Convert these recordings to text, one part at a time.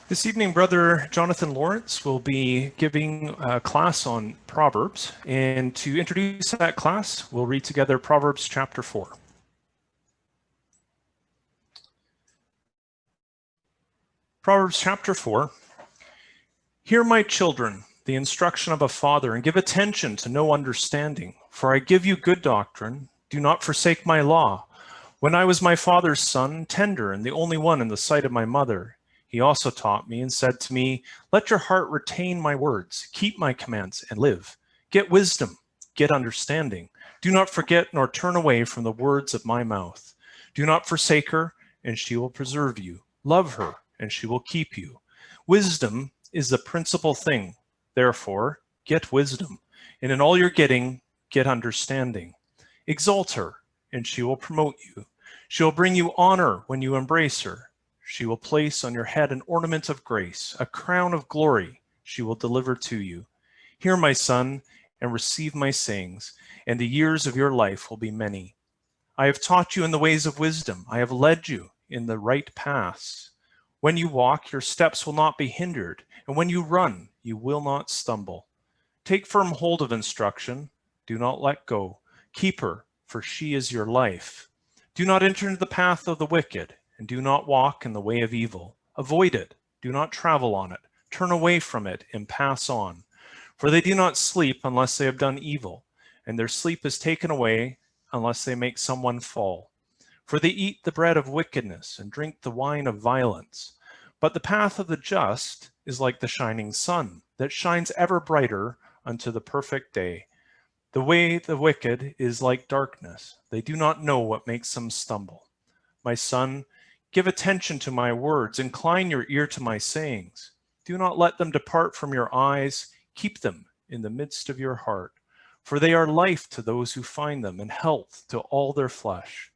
This evening, Brother Jonathan Lawrence will be giving a class on Proverbs. And to introduce that class, we'll read together Proverbs chapter 4. Proverbs chapter 4. Hear, my children, the instruction of a father, and give attention to know understanding. For I give you good doctrine. Do not forsake my law. When I was my father's son, tender and the only one in the sight of my mother, he also taught me and said to me, let your heart retain my words, keep my commands and live. Get wisdom, get understanding. Do not forget nor turn away from the words of my mouth. Do not forsake her, and she will preserve you. Love her, and she will keep you. Wisdom is the principal thing. Therefore, get wisdom, and in all you're getting, get understanding. Exalt her, and she will promote you. She will bring you honor when you embrace her. She will place on your head an ornament of grace, a crown of glory she will deliver to you. Hear, my son, and receive my sayings, and the years of your life will be many. I have taught you in the ways of wisdom. I have led you in the right paths. When you walk, your steps will not be hindered, and when you run, you will not stumble. Take firm hold of instruction. Do not let go. Keep her, for she is your life. Do not enter into the path of the wicked, and do not walk in the way of evil. Avoid it. Do not travel on it. Turn away from it and pass on. For they do not sleep unless they have done evil, and their sleep is taken away unless they make someone fall. For they eat the bread of wickedness and drink the wine of violence. But the path of the just is like the shining sun that shines ever brighter unto the perfect day. The way of the wicked is like darkness. They do not know what makes them stumble. My son, give attention to my words. Incline your ear to my sayings. Do not let them depart from your eyes. Keep them in the midst of your heart. For they are life to those who find them and health to all their flesh.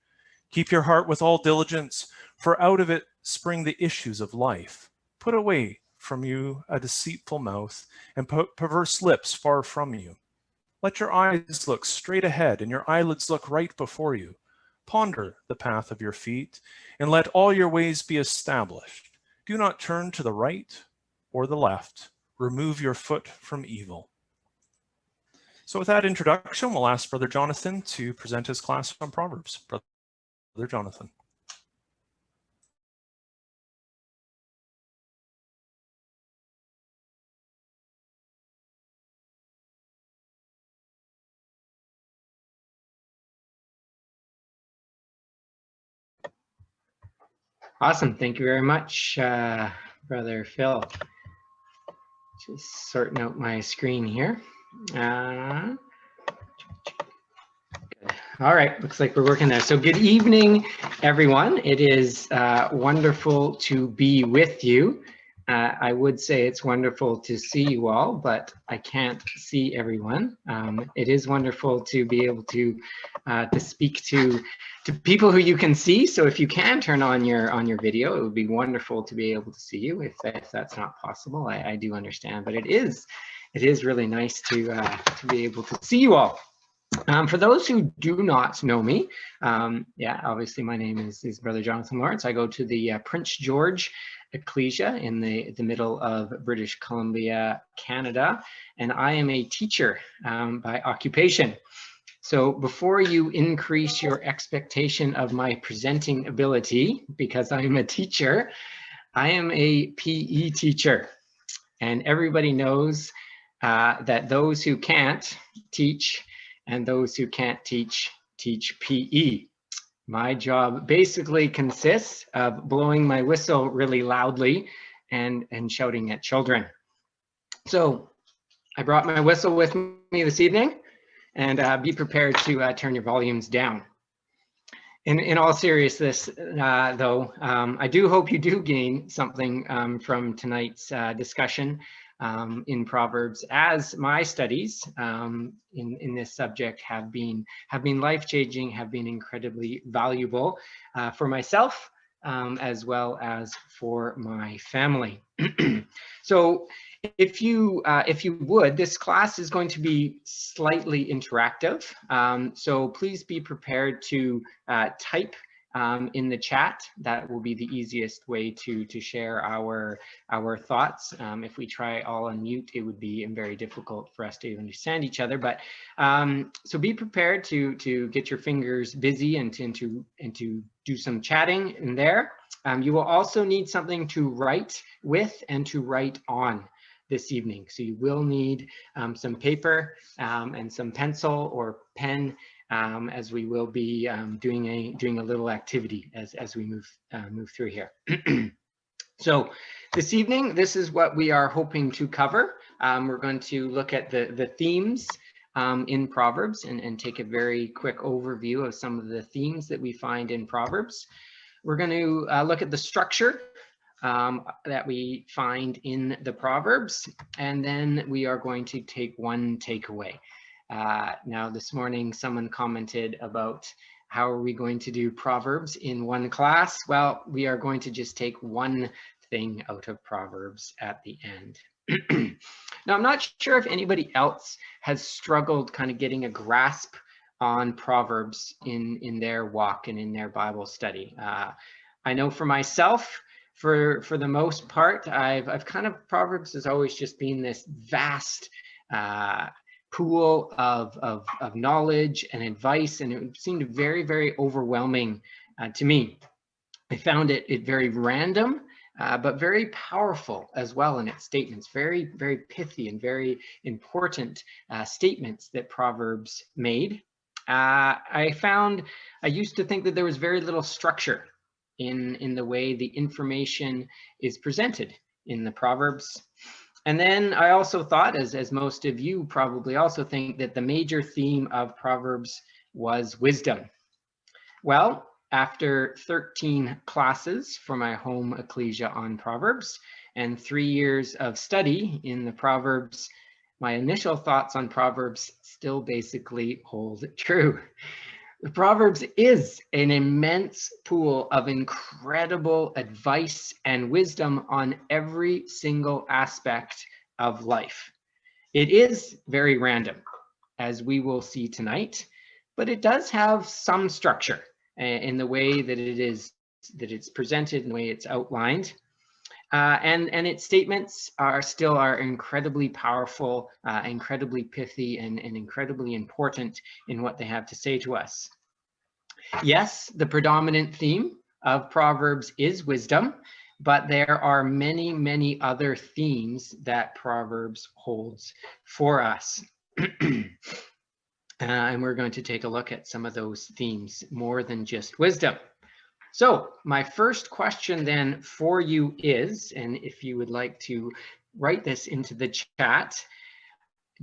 Keep your heart with all diligence, for out of it spring the issues of life. Put away from you a deceitful mouth, and put perverse lips far from you. Let your eyes look straight ahead, and your eyelids look right before you. Ponder the path of your feet, and let all your ways be established. Do not turn to the right or the left. Remove your foot from evil. So with that introduction, we'll ask Brother Jonathan to present his class on Proverbs. Brother Jonathan. Awesome. Thank you very much, Brother Phil. Just sorting out my screen here. All right, looks like we're working there. So good evening, everyone. It is wonderful to be with you. I would say it's wonderful to see you all, but I can't see everyone. It is wonderful to be able to speak to people who you can see. So if you can turn on your video, it would be wonderful to be able to see you. If that's not possible, I do understand, but it is really nice to be able to see you all. For those who do not know me, obviously my name is Brother Jonathan Lawrence. I go to the Prince George Ecclesia in the middle of British Columbia, Canada, and I am a teacher by occupation. So before you increase your expectation of my presenting ability, because I am a teacher, I am a PE teacher, and everybody knows that those who can't teach and those who can't teach PE. My job basically consists of blowing my whistle really loudly and shouting at children. So I brought my whistle with me this evening, and be prepared to turn your volumes down. In all seriousness, though, I do hope you do gain something from tonight's discussion in Proverbs, as my studies in this subject have been life-changing, have been incredibly valuable for myself as well as for my family. So if you would, this class is going to be slightly interactive, so please be prepared to type in the chat. That will be the easiest way to share our thoughts. If we try all on mute, it would be very difficult for us to understand each other. But so be prepared to get your fingers busy and to do some chatting in there. You will also need something to write with and to write on this evening. So you will need some paper and some pencil or pen, as we will be doing a little activity as we move through here. So this evening, this is what we are hoping to cover. We're going to look at the themes in Proverbs and take a very quick overview of some of the themes that we find in Proverbs. We're going to look at the structure that we find in the Proverbs, and then we are going to take one takeaway. Now, this morning, someone commented about how are we going to do Proverbs in one class? Well, we are going to just take one thing out of Proverbs at the end. Now, I'm not sure if anybody else has struggled kind of getting a grasp on Proverbs in their walk and in their Bible study. I know for myself, for the most part, I've kind of, Proverbs has always just been this vast pool of knowledge and advice, and it seemed very, very overwhelming to me. I found it very random, but very powerful as well in its statements. Very, very pithy and very important statements that Proverbs made. I used to think that there was very little structure in the way the information is presented in the Proverbs. And then I also thought, as most of you probably also think, that the major theme of Proverbs was wisdom. Well, after 13 classes for my home ecclesia on Proverbs and 3 years of study in the Proverbs, my initial thoughts on Proverbs still basically hold true. The Proverbs is an immense pool of incredible advice and wisdom on every single aspect of life. It is very random, as we will see tonight, but it does have some structure in the way that it's presented and the way it's outlined. And its statements are incredibly powerful, incredibly pithy, and incredibly important in what they have to say to us. Yes, the predominant theme of Proverbs is wisdom, but there are many, many other themes that Proverbs holds for us. And we're going to take a look at some of those themes more than just wisdom. So my first question then for you is, and if you would like to write this into the chat,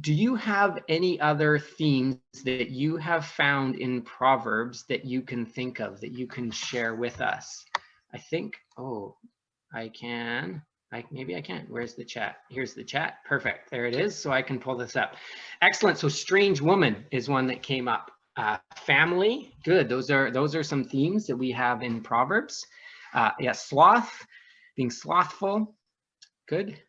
do you have any other themes that you have found in Proverbs that you can think of, that you can share with us? I think, maybe I can. Where's the chat? Here's the chat. Perfect. There it is. So I can pull this up. Excellent. So strange woman is one that came up. Family, good. Those are some themes that we have in Proverbs. Sloth, being slothful, good.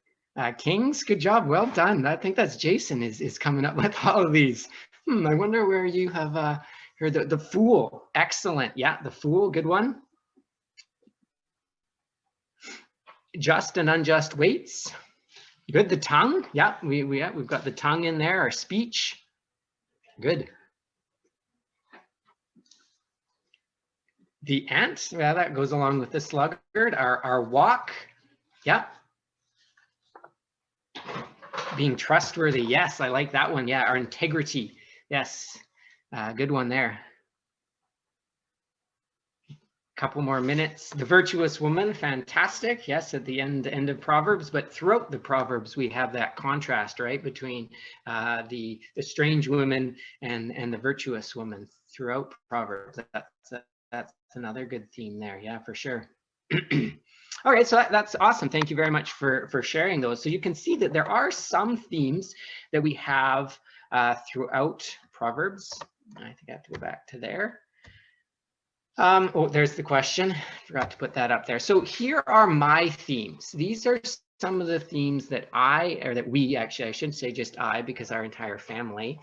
Kings, good job, well done. I think that's Jason is coming up with all of these. I wonder where you have heard the fool. Excellent, yeah, the fool, good one. Just and unjust weights, good. The tongue, yeah, we've got the tongue in there. Our speech, good. The ant, yeah, that goes along with the sluggard. Our walk, yeah. Being trustworthy, yes, I like that one. Yeah, our integrity, yes, good one there. Couple more minutes. The virtuous woman, fantastic. Yes, at the end of Proverbs, but throughout the Proverbs we have that contrast, right, between the strange woman and the virtuous woman throughout Proverbs. That's another good theme there. Yeah, for sure. All right, so that's awesome. Thank you very much for sharing those. So you can see that there are some themes that we have throughout Proverbs. I think I have to go back to there. There's the question. Forgot to put that up there. So here are my themes. These are some of the themes that we actually, I shouldn't say just I, because our entire family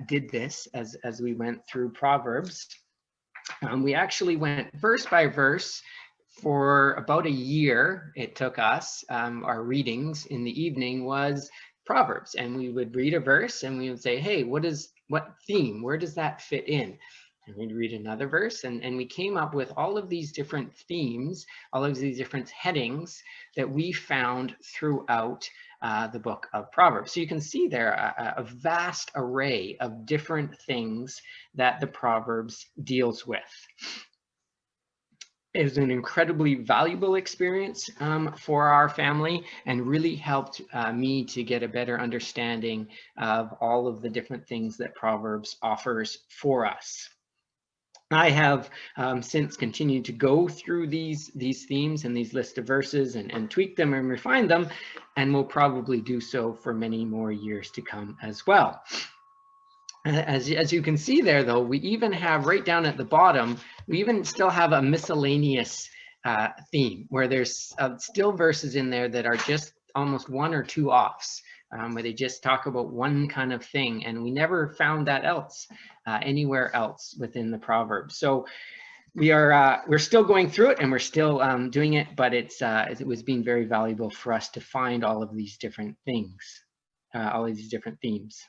did this as we went through Proverbs. We actually went verse by verse for about a year. It took us. Our readings in the evening was Proverbs, and we would read a verse and we would say, hey, what theme, where does that fit in? And we'd read another verse, and we came up with all of these different themes, all of these different headings that we found throughout the book of Proverbs. So you can see there a vast array of different things that the Proverbs deals with. It was an incredibly valuable experience for our family, and really helped me to get a better understanding of all of the different things that Proverbs offers for us. I have since continued to go through these themes and these list of verses and tweak them and refine them, and will probably do so for many more years to come as well. As you can see there, though, we even have right down at the bottom, we even still have a miscellaneous theme, where there's still verses in there that are just almost one or two offs, where they just talk about one kind of thing, and we never found that anywhere else within the Proverbs. So we're still going through it, and we're still doing it, but it was being very valuable for us to find all of these different things, all of these different themes.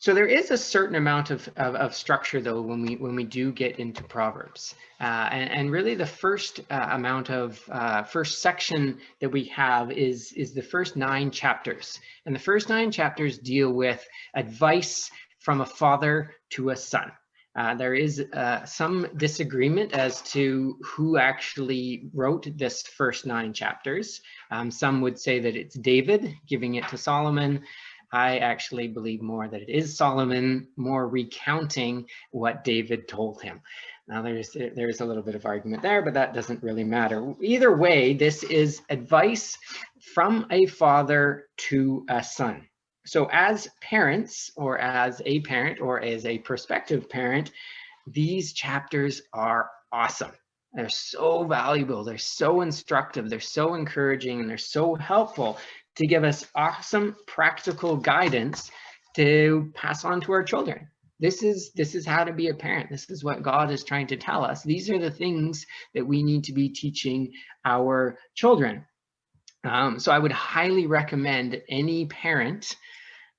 So there is a certain amount of structure, though, when we do get into Proverbs, and really the first first section that we have is the first 9 chapters, and the first 9 chapters deal with advice from a father to a son. There is some disagreement as to who actually wrote this first 9 chapters. Some would say that it's David giving it to Solomon. I actually believe more that it is Solomon, more recounting what David told him. Now there's a little bit of argument there, but that doesn't really matter. Either way, this is advice from a father to a son. So as parents, or as a parent, or as a prospective parent, these chapters are awesome. They're so valuable, they're so instructive, they're so encouraging, and they're so helpful to give us awesome practical guidance to pass on to our children. This is how to be a parent. This is what God is trying to tell us. These are the things that we need to be teaching our children. So I would highly recommend any parent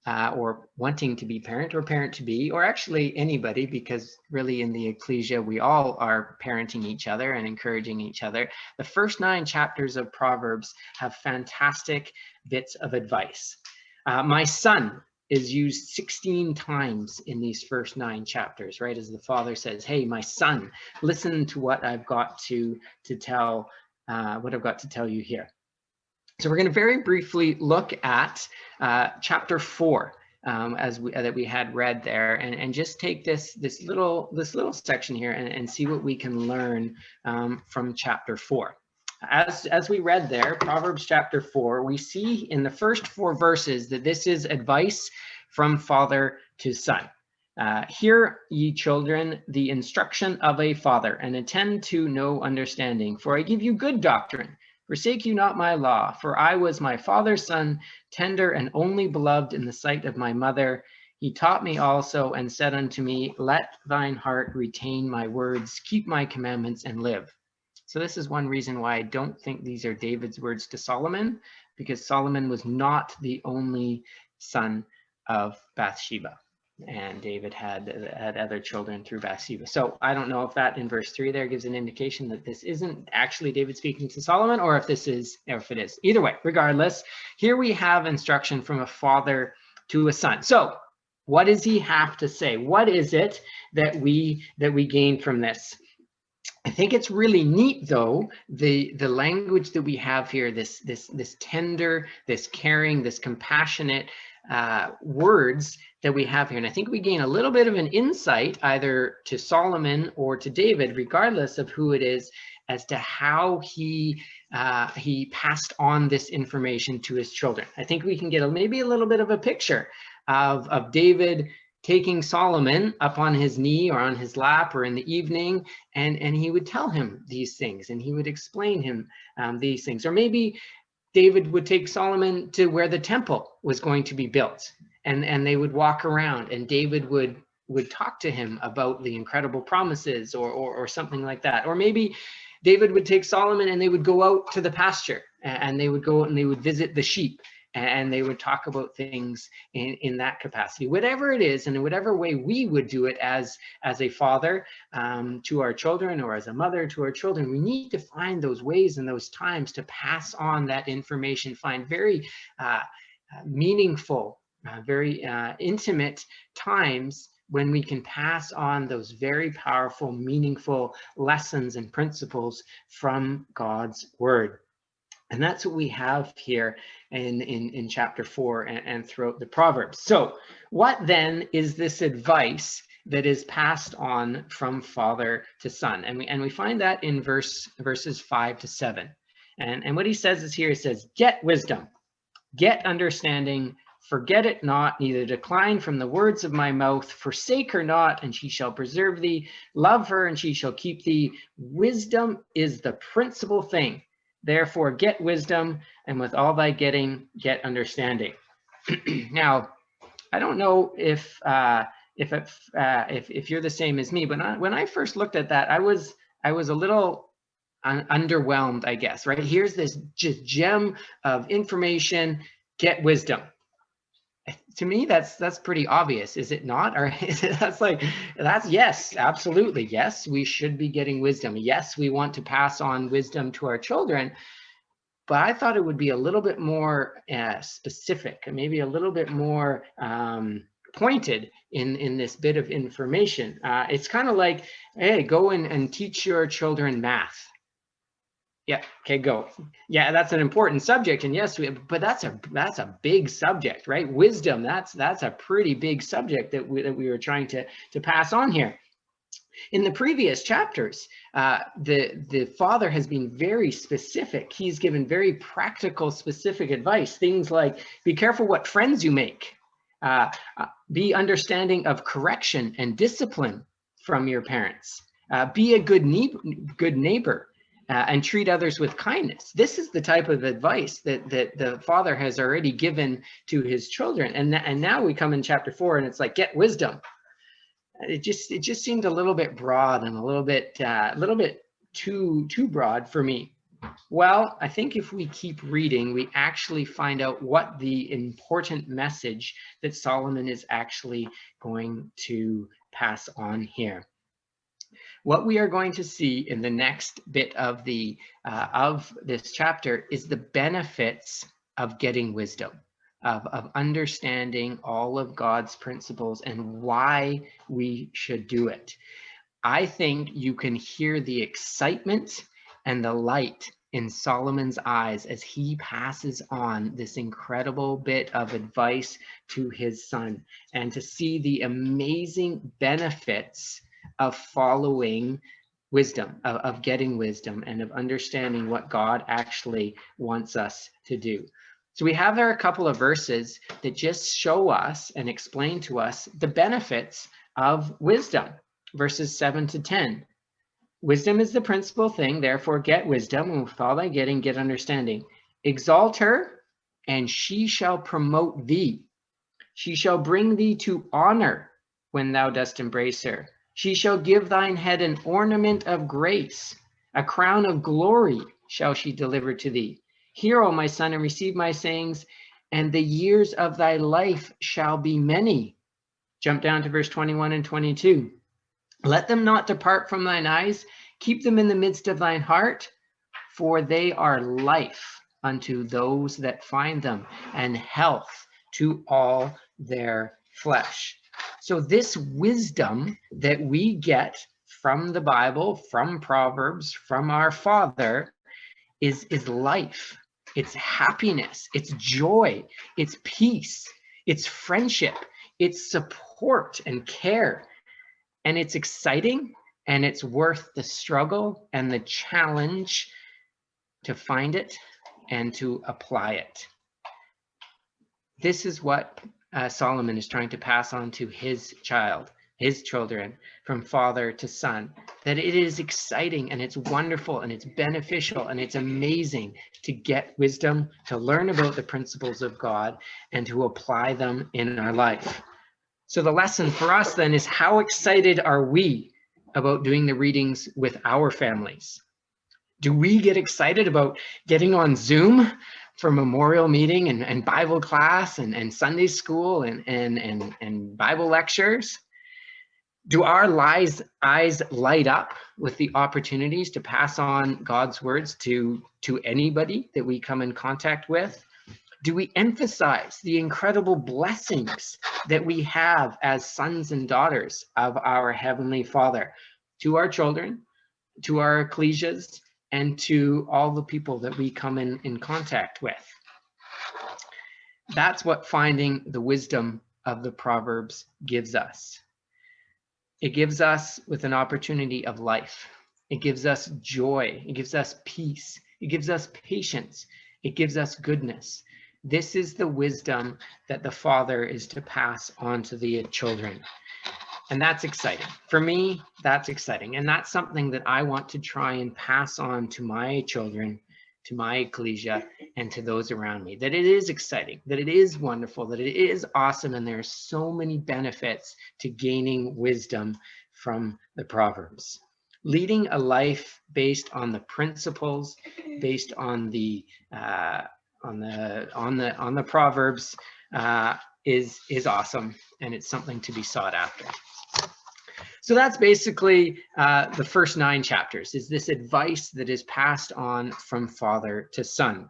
or wanting to be parent or parent to be, or actually anybody, because really in the ecclesia, we all are parenting each other and encouraging each other. The first 9 chapters of Proverbs have fantastic bits of advice. My son is used 16 times in these first 9 chapters, right? As the father says, hey, my son, listen to what I've got to tell you here. So we're going to very briefly look at chapter 4 that we had read there, and just take this little section here and see what we can learn from chapter 4. As we read there, Proverbs chapter 4, we see in the first 4 verses that this is advice from father to son. Hear, ye children, the instruction of a father, and attend to no understanding, for I give you good doctrine. Forsake you not my law, for I was my father's son, tender and only beloved in the sight of my mother. He taught me also, and said unto me, let thine heart retain my words, keep my commandments, and live. So this is one reason why I don't think these are David's words to Solomon, because Solomon was not the only son of Bathsheba, and David had other children through Bathsheba. So I don't know if that in verse 3 there gives an indication that this isn't actually David speaking to Solomon, or if it is. Either way, regardless, here we have instruction from a father to a son. So what does he have to say? What is it that we gain from this? I think it's really neat, though, the language that we have here, this tender, this caring, this compassionate words that we have here. And I think we gain a little bit of an insight either to Solomon or to David, regardless of who it is, as to how he passed on this information to his children. I think we can get maybe a little bit of a picture of David taking Solomon up on his knee or on his lap or in the evening, and he would tell him these things, and he would explain him these things. Or maybe David would take Solomon to where the temple was going to be built, and they would walk around, and David would talk to him about the incredible promises or something like that. Or maybe David would take Solomon and they would go out to the pasture, and they would go out and they would visit the sheep, and they would talk about things in that capacity. Whatever it is, and in whatever way we would do it as a father to our children, or as a mother to our children, we need to find those ways and those times to pass on that information, find very meaningful, very intimate times when we can pass on those very powerful, meaningful lessons and principles from God's word. And that's what we have here in chapter 4 and throughout the Proverbs. So what then is this advice that is passed on from father to son? And we find that in verses 5 to 7. And what he says is here, he says, get wisdom, get understanding, forget it not, neither decline from the words of my mouth. Forsake her not, and she shall preserve thee. Love her, and she shall keep thee. Wisdom is the principal thing. Therefore, get wisdom, and with all thy getting, get understanding. Now, I don't know if you're the same as me, but when I first looked at that, I was a little underwhelmed, I guess. Right? Here's this just gem of information. Get wisdom. To me, that's pretty obvious, is it not? Or that's yes, absolutely. Yes, we should be getting wisdom. Yes, we want to pass on wisdom to our children. But I thought it would be a little bit more specific, and maybe a little bit more pointed in this bit of information. It's kind of like, hey, go and teach your children math. Yeah. Okay. Go. Yeah, that's an important subject, and yes, but that's a big subject, right? Wisdom. That's a pretty big subject that we were trying to pass on here. In the previous chapters, the father has been very specific. He's given very practical, specific advice. Things like, be careful what friends you make. Be understanding of correction and discipline from your parents. Be a good neighbor. And treat others with kindness. This is the type of advice that the father has already given to his children. And now we come in chapter 4, and it's like, get wisdom. It just seemed a little bit broad, and a little bit too broad for me. Well, I think if we keep reading, we actually find out what the important message that Solomon is actually going to pass on here. What we are going to see in the next bit of this chapter is the benefits of getting wisdom, of understanding all of God's principles and why we should do it. I think you can hear the excitement and the light in Solomon's eyes as he passes on this incredible bit of advice to his son, and to see the amazing benefits of following wisdom, of getting wisdom, and of understanding what God actually wants us to do. So we have there a couple of verses that just show us and explain to us the benefits of wisdom. Verses 7 to 10. Wisdom is the principal thing, therefore get wisdom, and with all thy getting, get understanding. Exalt her, and she shall promote thee. She shall bring thee to honor when thou dost embrace her. She shall give thine head an ornament of grace. A crown of glory shall she deliver to thee. Hear, O my son, and receive my sayings, and the years of thy life shall be many. Jump down to verse 21 and 22. Let them not depart from thine eyes. Keep them in the midst of thine heart, for they are life unto those that find them, and health to all their flesh. So this wisdom that we get from the Bible, from Proverbs, from our Father, is life. It's happiness, it's joy, it's peace, it's friendship, it's support and care. And it's exciting, and it's worth the struggle and the challenge to find it and to apply it. This is what Solomon is trying to pass on to his children, from father to son. that it is exciting and it's wonderful and it's beneficial and it's amazing to get wisdom, to learn about the principles of God, and to apply them in our life. So the lesson for us then is, how excited are we about doing the readings with our families? Do we get excited about getting on Zoom for memorial meeting and Bible class and Sunday school and Bible lectures? Do our eyes light up with the opportunities to pass on God's words to anybody that we come in contact with? Do we emphasize the incredible blessings that we have as sons and daughters of our Heavenly Father to our children, to our ecclesias, and to all the people that we come in contact with? That's what finding the wisdom of the Proverbs gives us. It gives us with an opportunity of life. It gives us joy. It gives us peace. It gives us patience. It gives us goodness. This is the wisdom that the Father is to pass on to the children. And that's exciting. For me, that's exciting. And that's something that I want to try and pass on to my children, to my ecclesia, and to those around me. That it is exciting, that it is wonderful, that it is awesome, and there are so many benefits to gaining wisdom from the Proverbs. Leading a life based on the principles, based on the Proverbs is awesome, and it's something to be sought after. So that's basically the first 9 chapters, is this advice that is passed on from father to son.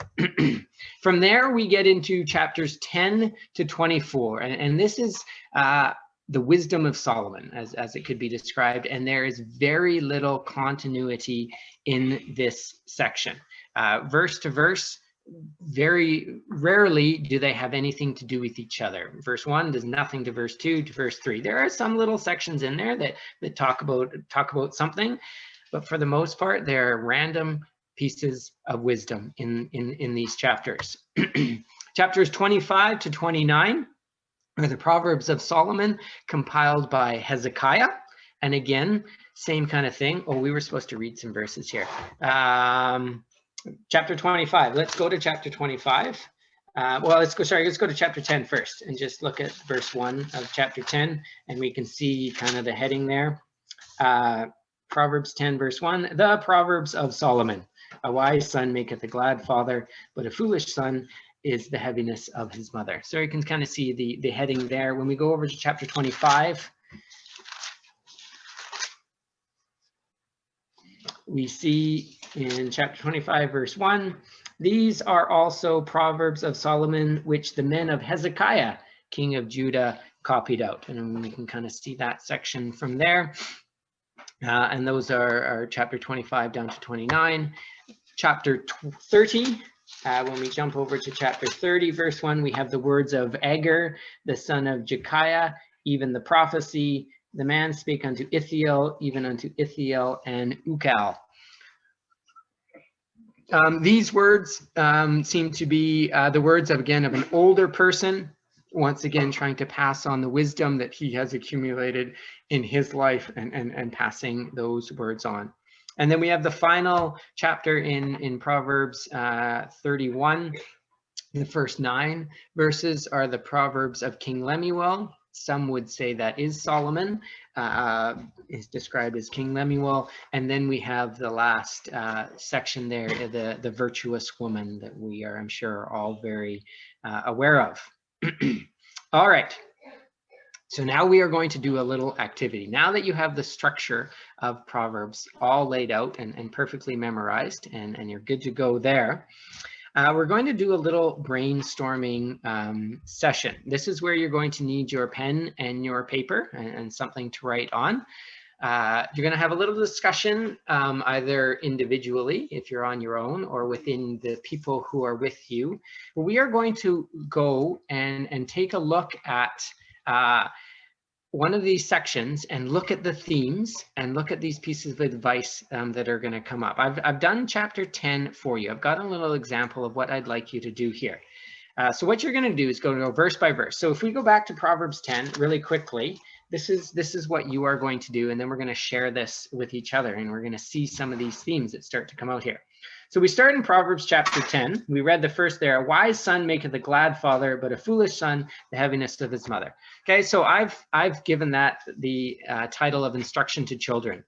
From there, we get into chapters 10 to 24, and this is the wisdom of Solomon, as it could be described, and there is very little continuity in this section. Verse to verse, very rarely do they have anything to do with each other. Verse 1 does nothing to verse 2 to verse 3. There are some little sections in there that talk about something, but for the most part, there are random pieces of wisdom in these chapters. Chapters 25 to 29 are the Proverbs of Solomon, compiled by Hezekiah. And again, same kind of thing. Oh, we were supposed to read some verses here. Chapter 25. Let's go to chapter 25. Let's go to chapter 10 first and just look at verse 1 of chapter 10, and we can see kind of the heading there. Proverbs 10 verse 1, the Proverbs of Solomon. A wise son maketh a glad father, but a foolish son is the heaviness of his mother. So you can kind of see the heading there. When we go over to chapter 25, we see in chapter 25, verse 1, these are also Proverbs of Solomon, which the men of Hezekiah, king of Judah, copied out. And we can kind of see that section from there. And those are chapter 25 down to 29. Chapter 30, when we jump over to chapter 30, verse 1, we have the words of Agur, the son of Jekiah, even the prophecy, the man spake unto Ithiel, even unto Ithiel and Ukal. These words seem to be the words of an older person, once again trying to pass on the wisdom that he has accumulated in his life and passing those words on. And then we have the final chapter in Proverbs 31. The first 9 verses are the Proverbs of King Lemuel. Some would say that is Solomon, is described as King Lemuel. And then we have the last section there, the virtuous woman that we are, I'm sure, all very aware of. All right. So now we are going to do a little activity. Now that you have the structure of Proverbs all laid out and perfectly memorized, and you're good to go there, we're going to do a little brainstorming session. This is where you're going to need your pen and your paper and something to write on. You're going to have a little discussion, either individually, if you're on your own, or within the people who are with you. We are going to go and take a look at one of these sections and look at the themes and look at these pieces of advice that are going to come up. I've done chapter 10 for you. I've got a little example of what I'd like you to do here. So what you're going to do is go verse by verse. So if we go back to Proverbs 10 really quickly, this is what you are going to do. And then we're going to share this with each other, and we're going to see some of these themes that start to come out here. So we start in Proverbs chapter 10. We read the first there. A wise son maketh a glad father, but a foolish son the heaviness of his mother. Okay, so I've given that the title of instruction to children.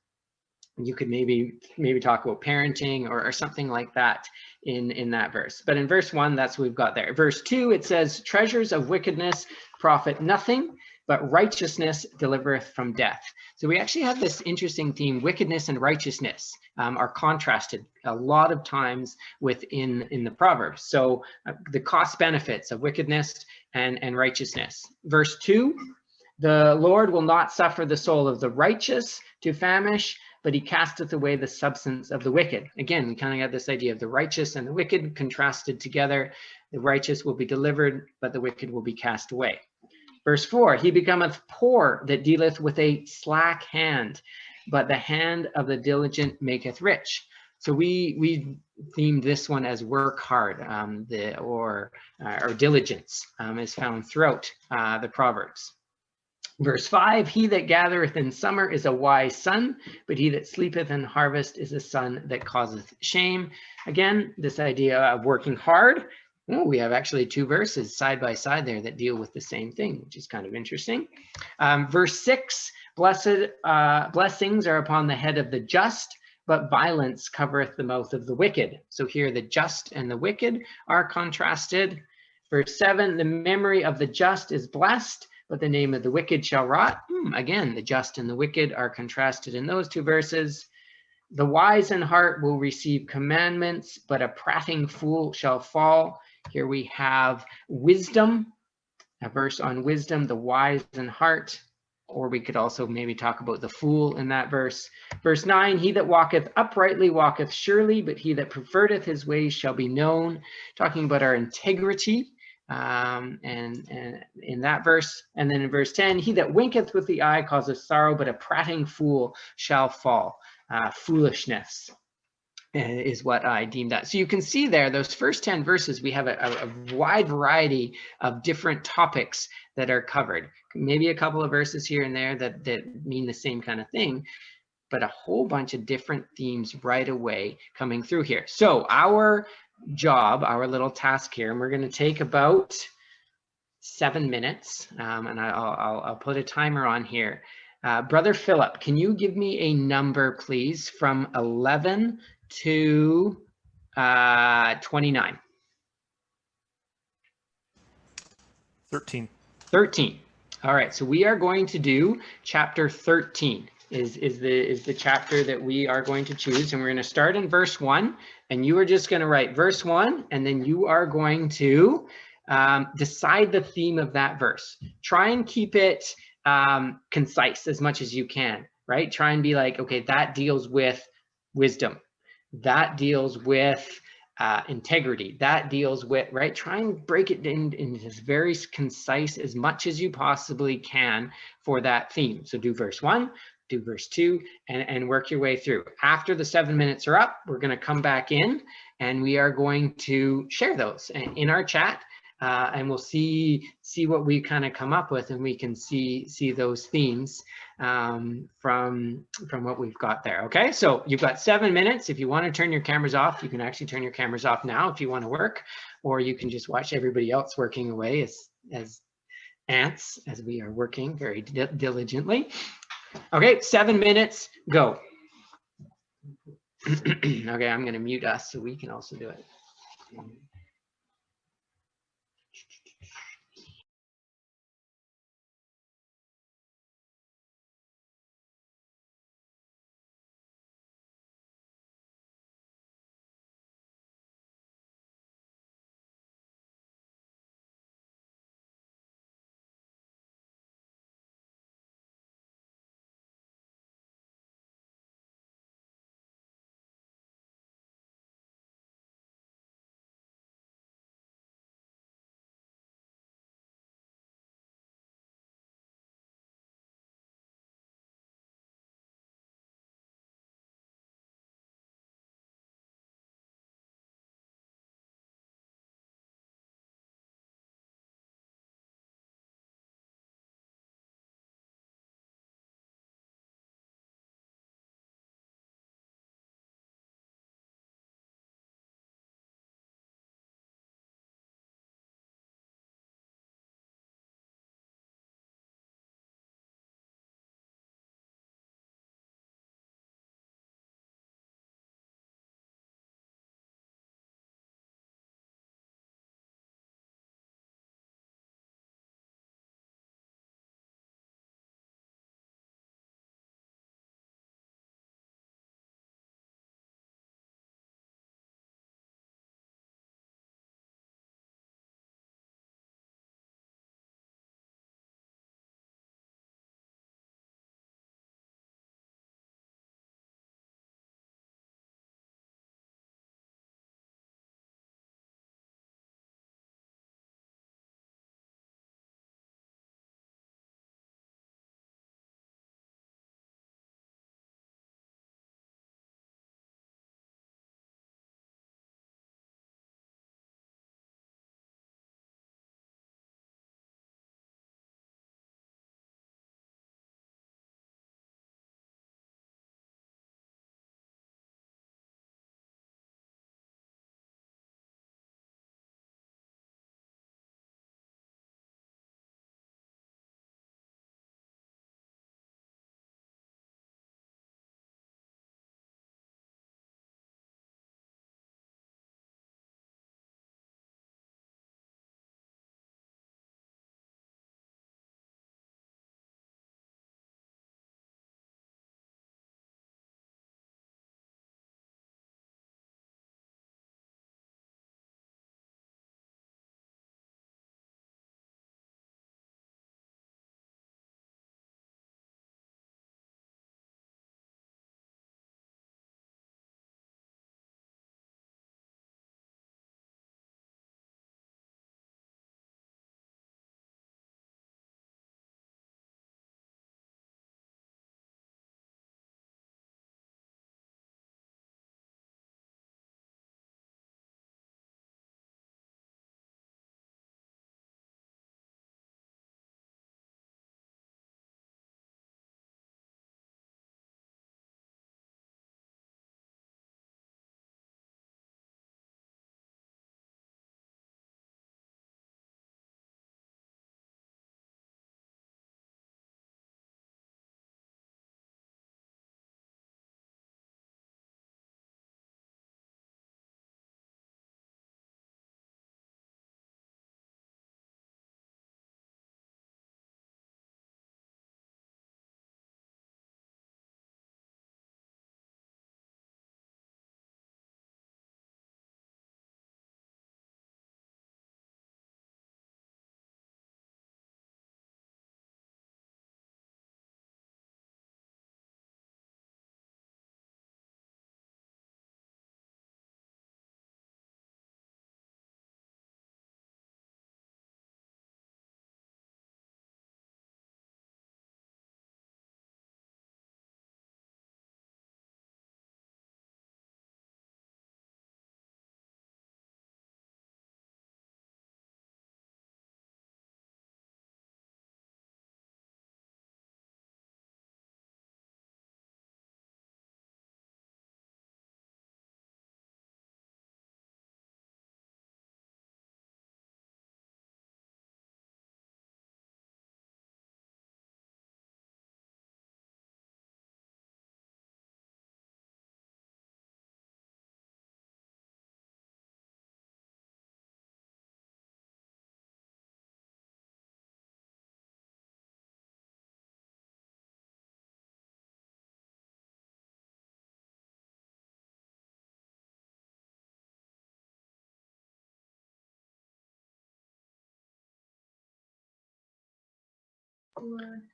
You could maybe talk about parenting or something like that in that verse. But in verse 1, that's what we've got there. Verse 2, it says, treasures of wickedness profit nothing, but righteousness delivereth from death. So we actually have this interesting theme. Wickedness and righteousness are contrasted a lot of times within the Proverbs. So the cost benefits of wickedness and righteousness. Verse 2, the Lord will not suffer the soul of the righteous to famish, but he casteth away the substance of the wicked. Again, we kind of got this idea of the righteous and the wicked contrasted together. The righteous will be delivered, but the wicked will be cast away. Verse 4, he becometh poor that dealeth with a slack hand, but the hand of the diligent maketh rich. So we themed this one as work hard, or diligence is found throughout the Proverbs. Verse 5, he that gathereth in summer is a wise son, but he that sleepeth in harvest is a son that causeth shame. Again, this idea of working hard. Oh, we have actually two verses side by side there that deal with the same thing, which is kind of interesting. Verse 6, blessings are upon the head of the just, but violence covereth the mouth of the wicked. So here the just and the wicked are contrasted. Verse 7, the memory of the just is blessed, but the name of the wicked shall rot. Again, the just and the wicked are contrasted in those two verses. The wise in heart will receive commandments, but a prating fool shall fall. Here we have wisdom, a verse on wisdom, the wise in heart, or we could also maybe talk about the fool in that verse. Verse 9, he that walketh uprightly walketh surely, but he that perverteth his ways shall be known. Talking about our integrity. And in that verse, and then in verse 10, he that winketh with the eye causeth sorrow, but a prating fool shall fall. Foolishness is what I deemed that. So you can see there, those first 10 verses, we have a wide variety of different topics that are covered. Maybe a couple of verses here and there that mean the same kind of thing, but a whole bunch of different themes right away coming through here. So our job, our little task here, and we're going to take about 7 minutes, and I'll put a timer on here. Brother Philip, can you give me a number, please, from 11 to 29? 13. 13. All right, so we are going to do chapter 13. Is the chapter that we are going to choose, and we're going to start in verse 1, and you are just going to write verse 1, and then you are going to decide the theme of that verse. Try and keep it concise as much as you can, right? Try and be like, okay, that deals with wisdom, that deals with integrity, that deals with, right? Try and break it in as very concise as much as you possibly can for that theme. So do verse 1, do verse 2, and work your way through. After the 7 minutes are up, we're going to come back in and we are going to share those in our chat, and we'll see what we kind of come up with, and we can see those themes from what we've got there. Okay, so you've got 7 minutes. If you want to turn your cameras off, you can actually turn your cameras off now if you want to work, or you can just watch everybody else working away as ants as we are working very diligently. Okay, 7 minutes, go. Okay, I'm going to mute us so we can also do it.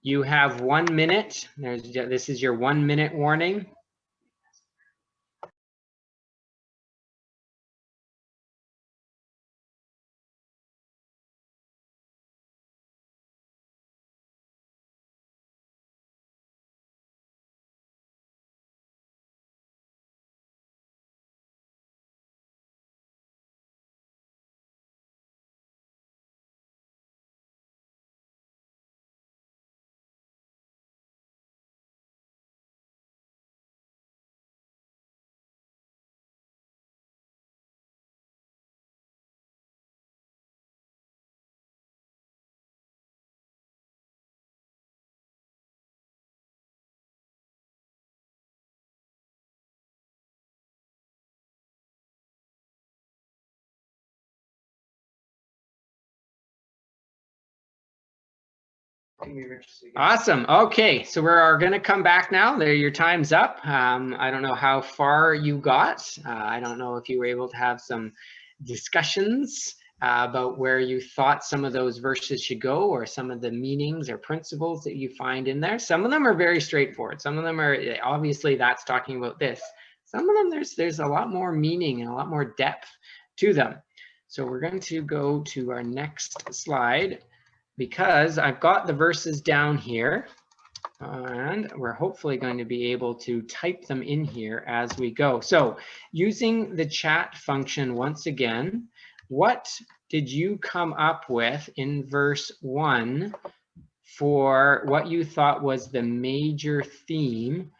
You have 1 minute. This is your 1 minute warning. Awesome. Okay, so we're going to come back now. There, your time's up. I don't know how far you got. I don't know if you were able to have some discussions about where you thought some of those verses should go, or some of the meanings or principles that you find in there. Some of them are very straightforward. Some of them are obviously that's talking about this. Some of them there's a lot more meaning and a lot more depth to them. So we're going to go to our next slide, because I've got the verses down here, and we're hopefully going to be able to type them in here as we go. So using the chat function once again, what did you come up with in verse 1 for what you thought was the major theme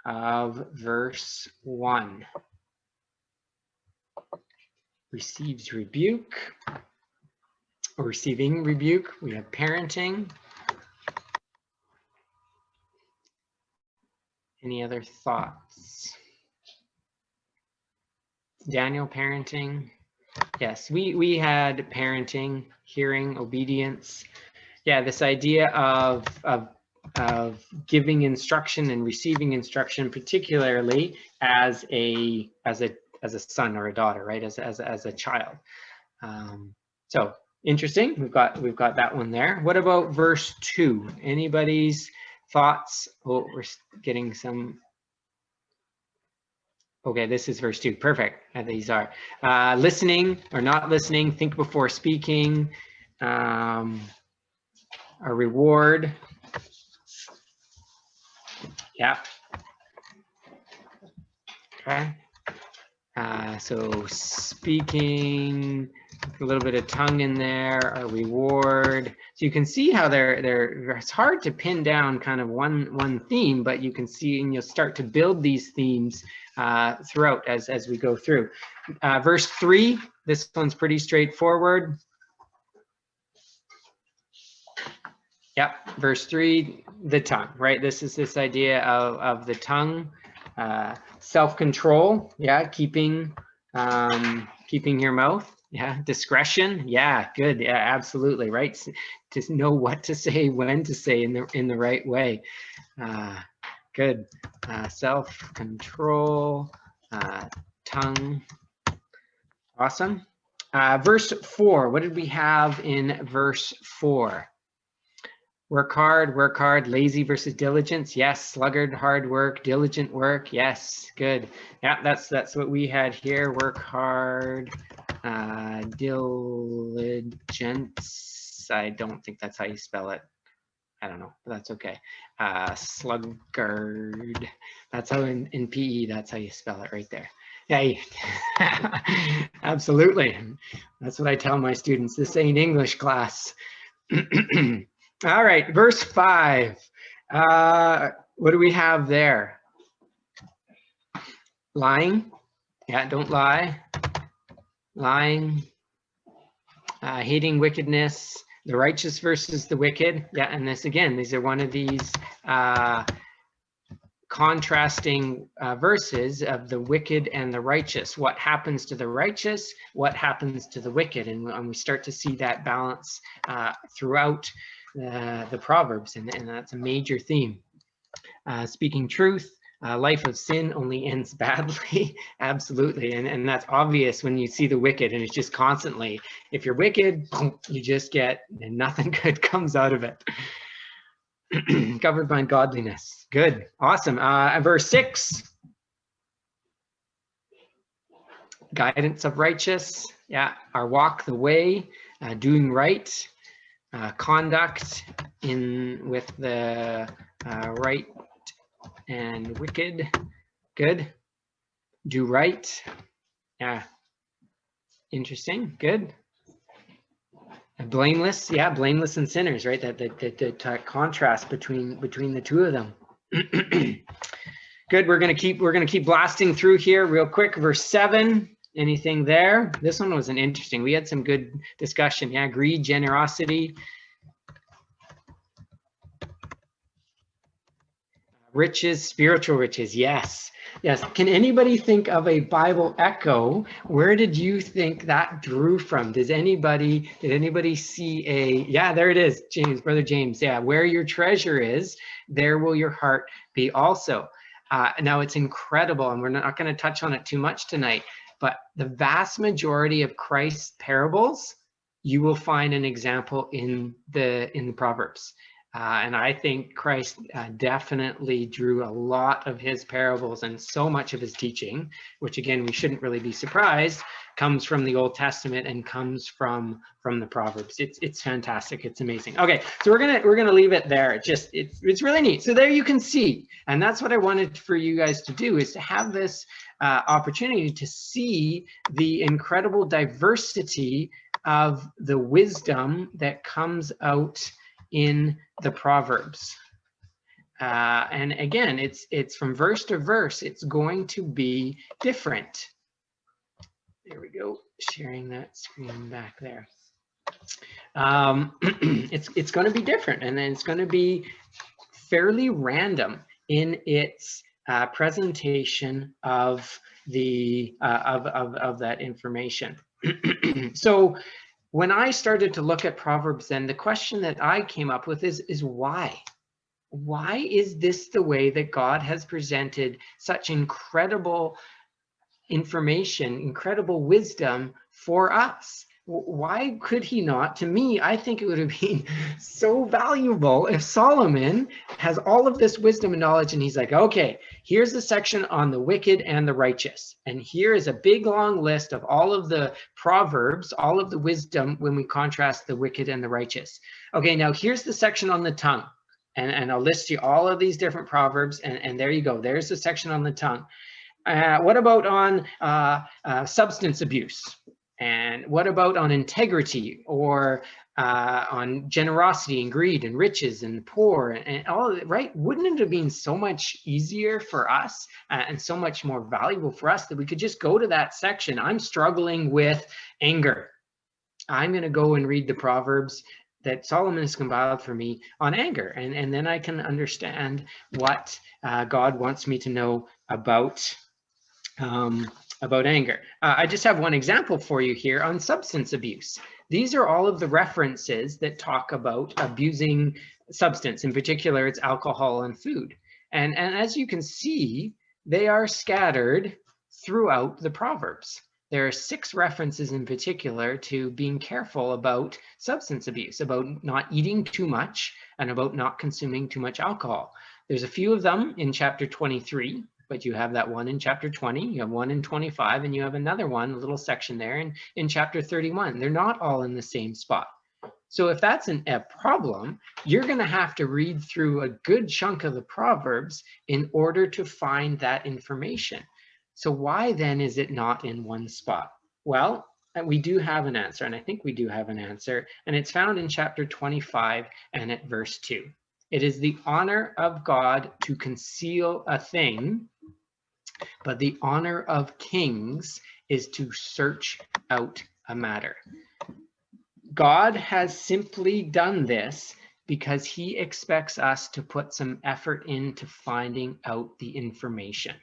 of verse 1? Receives rebuke, or receiving rebuke. We have parenting. Any other thoughts? Daniel, parenting. Yes, we had parenting, hearing, obedience. Yeah, this idea of giving instruction and receiving instruction, particularly as a son or a daughter, right? As a child. So interesting. We've got that one there. What about verse 2? Anybody's thoughts? Oh, we're getting some. Okay, this is verse 2. Perfect. These are listening or not listening, think before speaking, a reward. Yeah. Okay. So speaking, a little bit of tongue in there, a reward. So you can see how it's hard to pin down kind of one theme, but you can see, and you'll start to build these themes throughout as we go through. Verse 3, this one's pretty straightforward. Yep, verse 3, the tongue, right? This is this idea of the tongue, self-control, yeah, keeping your mouth, yeah, discretion, yeah, good, yeah, absolutely, right? To know what to say, when to say in the right way. Good. Self-control, tongue. Awesome. Verse 4, what did we have in verse 4? Work hard, lazy versus diligence. Yes, sluggard, hard work, diligent work. Yes, good. Yeah, that's what we had here. Work hard, diligence. I don't think that's how you spell it. I don't know, but that's okay. Sluggard. That's how in PE, that's how you spell it right there. Yeah, absolutely. That's what I tell my students. This ain't English class. All right, verse 5. What do we have there? Lying. Yeah, don't lie. Lying. Hating wickedness. The righteous versus the wicked. Yeah, and this again, these are one of these contrasting verses of the wicked and the righteous. What happens to the righteous? What happens to the wicked? And we start to see that balance throughout the Proverbs, and that's a major theme. Speaking truth, life of sin only ends badly. Absolutely, and that's obvious when you see the wicked, and it's just constantly, if you're wicked, you just get, and nothing good comes out of it. Covered by godliness. Good. Awesome. Verse 6. Guidance of righteous. Yeah. Our walk the way, doing right, conduct in with the right and wicked. Good. Do right. Yeah. Interesting. Good. Blameless. Yeah. Blameless and sinners, right? That contrast between the two of them. Good. We're gonna keep blasting through here real quick. Verse 7. Anything there? This one was an interesting. We had some good discussion. Yeah. Greed, generosity. Riches, spiritual riches. Yes. Yes. Can anybody think of a Bible echo? Where did you think that drew from? Did anybody see a, yeah, there it is, James, Brother James. Yeah. Where your treasure is, there will your heart be also. Now it's incredible, and we're not going to touch on it too much tonight, but the vast majority of Christ's parables, you will find an example in the Proverbs. And I think Christ definitely drew a lot of his parables and so much of his teaching, which again, we shouldn't really be surprised, comes from the Old Testament and comes from the Proverbs. It's fantastic. It's amazing. Okay, so we're gonna leave it there. It's really neat. So there you can see, and that's what I wanted for you guys to do, is to have this opportunity to see the incredible diversity of the wisdom that comes out in the Proverbs. And again, it's from verse to verse, it's going to be different. There we go, sharing that screen back there. It's going to be different, and then it's going to be fairly random in its presentation of the of that information. So when I started to look at Proverbs, then the question that I came up with is why? Why is this the way that God has presented such incredible information, incredible wisdom for us? Why could he not? To me, I think it would have been so valuable if Solomon has all of this wisdom and knowledge, and he's like, okay, here's the section on the wicked and the righteous. And here is a big long list of all of the Proverbs, all of the wisdom when we contrast the wicked and the righteous. Okay, now here's the section on the tongue. And I'll list you all of these different Proverbs, and there you go. There's the section on the tongue. What about on substance abuse? And what about on integrity, or on generosity and greed and riches and the poor and all of it, right? Wouldn't it have been so much easier for us and so much more valuable for us that we could just go to that section? I'm struggling with anger. I'm going to go and read the Proverbs that Solomon has compiled for me on anger. And then I can understand what God wants me to know about anger. I just have one example for you here on substance abuse. These are all of the references that talk about abusing substance. In particular, it's alcohol and food. And as you can see, they are scattered throughout the Proverbs. There are 6 references in particular to being careful about substance abuse, about not eating too much and about not consuming too much alcohol. There's a few of them in chapter 23. But you have that one in chapter 20, you have one in 25, and you have another one, a little section there in chapter 31. They're not all in the same spot. So if that's a problem, you're going to have to read through a good chunk of the Proverbs in order to find that information. So why then is it not in one spot? Well, we do have an answer, and I think we do have an answer, and it's found in chapter 25 and at verse 2. It is the honor of God to conceal a thing, but the honor of kings is to search out a matter. God has simply done this because he expects us to put some effort into finding out the information.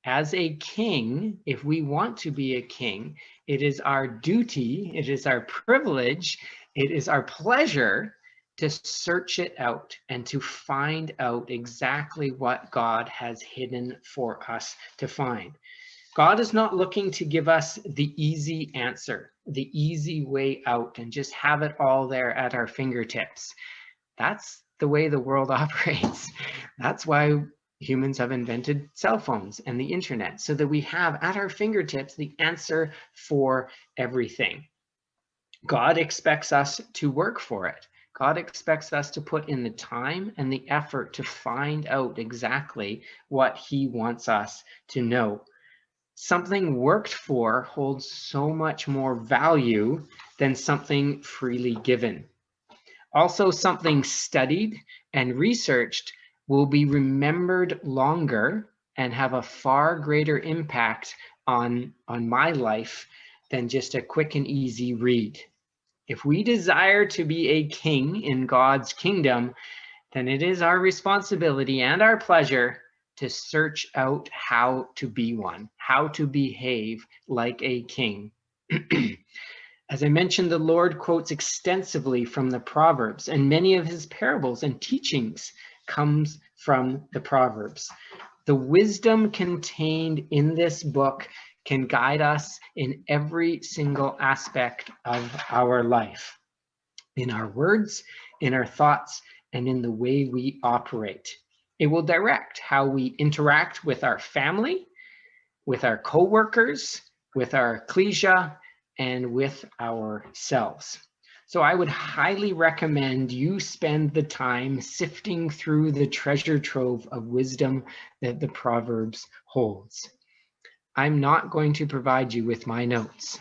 As a king, if we want to be a king, it is our duty, it is our privilege, it is our pleasure to search it out and to find out exactly what God has hidden for us to find. God is not looking to give us the easy answer, the easy way out, and just have it all there at our fingertips. That's the way the world operates. That's why humans have invented cell phones and the internet, so that we have at our fingertips the answer for everything. God expects us to work for it. God expects us to put in the time and the effort to find out exactly what he wants us to know. Something worked for holds so much more value than something freely given. Also, something studied and researched will be remembered longer and have a far greater impact on my life than just a quick and easy read. If we desire to be a king in God's kingdom, then it is our responsibility and our pleasure to search out how to be one, how to behave like a king. As I mentioned, the Lord quotes extensively from the Proverbs, and many of his parables and teachings comes from the Proverbs. The wisdom contained in this book can guide us in every single aspect of our life, in our words, in our thoughts, and in the way we operate. It will direct how we interact with our family, with our co-workers, with our ecclesia, and with ourselves. So I would highly recommend you spend the time sifting through the treasure trove of wisdom that the Proverbs holds. I'm not going to provide you with my notes.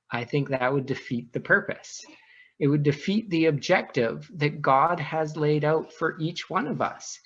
I think that would defeat the purpose. It would defeat the objective that God has laid out for each one of us.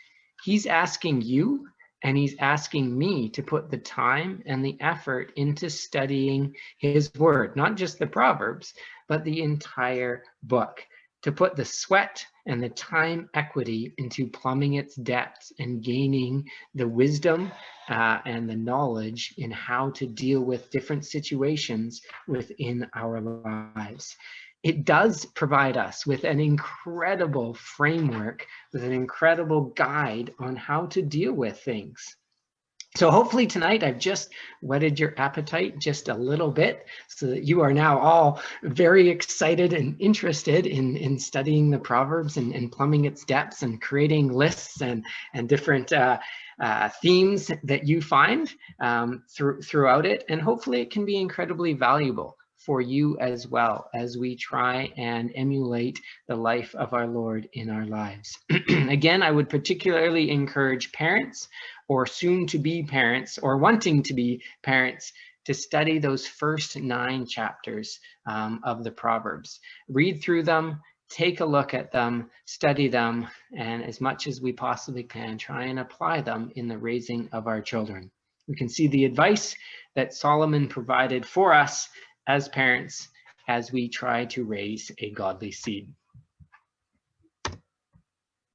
He's asking you and he's asking me to put the time and the effort into studying his word, not just the Proverbs, but the entire book, to put the sweat and the time equity into plumbing its depths and gaining the wisdom and the knowledge in how to deal with different situations within our lives. It does provide us with an incredible framework, with an incredible guide on how to deal with things. So hopefully tonight I've just whetted your appetite just a little bit so that you are now all very excited and interested in studying the Proverbs and plumbing its depths and creating lists and different themes that you find throughout it. And hopefully it can be incredibly valuable for you as well as we try and emulate the life of our Lord in our lives. Again, I would particularly encourage parents or soon to be parents or wanting to be parents to study those first 9 chapters of the Proverbs. Read through them, take a look at them, study them, and as much as we possibly can, try and apply them in the raising of our children. We can see the advice that Solomon provided for us as parents as we try to raise a godly seed.